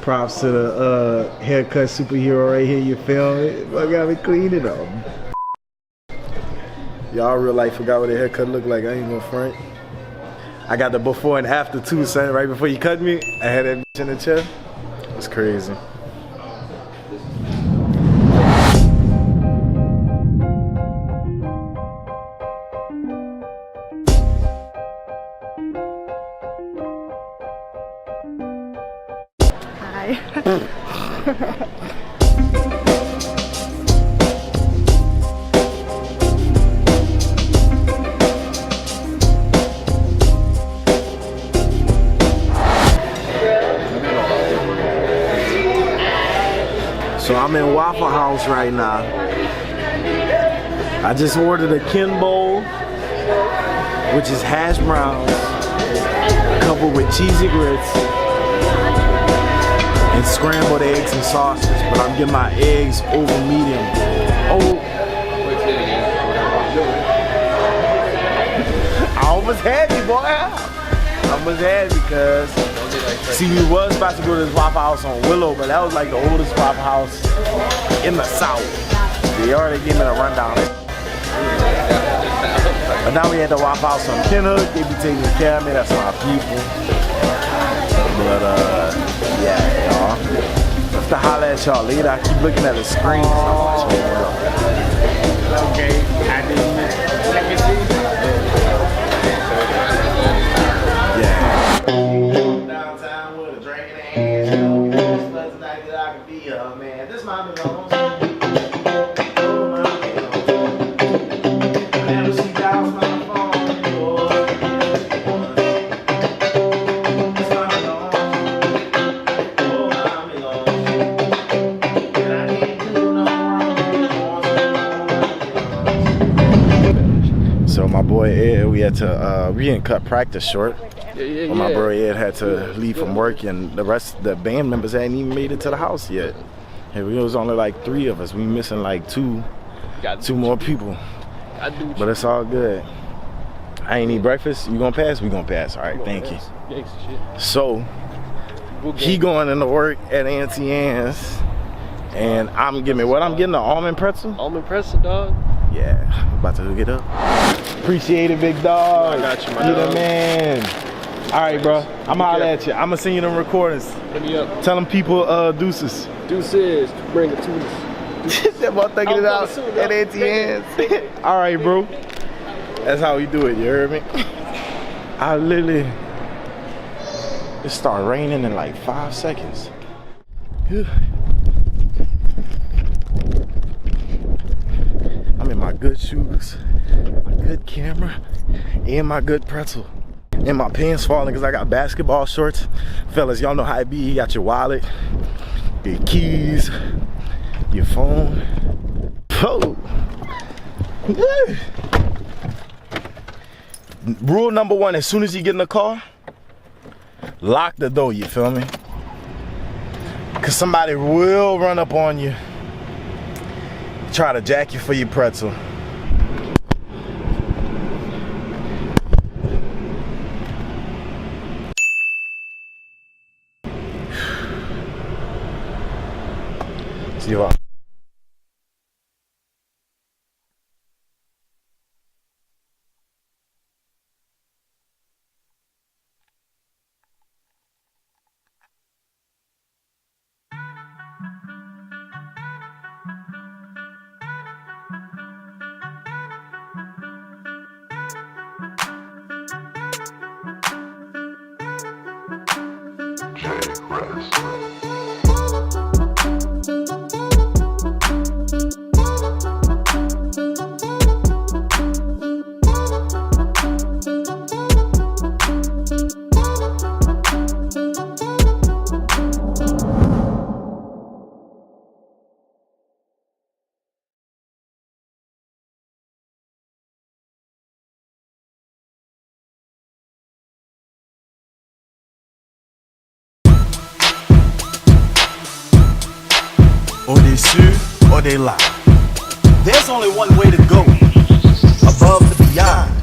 Props to the haircut superhero right here, you feel me? I got me cleaning up. Y'all real life forgot what the haircut looked like, I ain't gonna front. I got the before and after too, son. Right before you cut me, I had that bitch in the chair. It's crazy. So I'm in Waffle House right now. I just ordered a Ken Bowl, which is hash browns coupled with cheesy grits and scrambled eggs and sausage, but I'm getting my eggs over medium. Oh, I almost had you, boy. I almost had you, cuz. See, we was about to go to this Waffle House on Willow, but that was like the oldest Waffle House in the South. They already gave me a rundown. But now we at the Waffle House on Kenhook. They be taking care of me. That's my people. But yeah, y'all. Let's to holler at y'all later. I keep looking at the screen. Okay, I didn't. Let me see. Yeah. Downtown with a drink in the hand. You know, let's not get I can be man. This might be long. So my boy Ed, we didn't cut practice short. But my bro Ed had to leave from work, and the rest of the band members hadn't even made it to the house yet. And it was only like 3 of us. We missing like two more people. But it's all good. I ain't eat breakfast. You gonna pass? We gonna pass. All right, thank you. So he going into work at Auntie Anne's, and I'm getting an almond pretzel. Almond pretzel, dog. Yeah, I'm about to hook it up. Appreciate it, big dog. I got you, my You dog. the man. All right, bro. I'm holler at you. I'm gonna send you them recordings. Hit me up. Tell them people deuces. Deuces. Bring it to us. That boy thinking it out at Auntie Anne's. All right, bro. That's how we do it. You heard me? I literally. It started raining in like 5 seconds. I'm in my good shoes, my good camera, and my good pretzel. And my pants falling because I got basketball shorts. Fellas, y'all know how it be. You got your wallet, your keys, your phone. Oh. Rule number 1, as soon as you get in the car, lock the door, you feel me? Because somebody will run up on you, try to jack you for your pretzel. See you all. Or they sue, or they lie. There's only one way to go, above and beyond.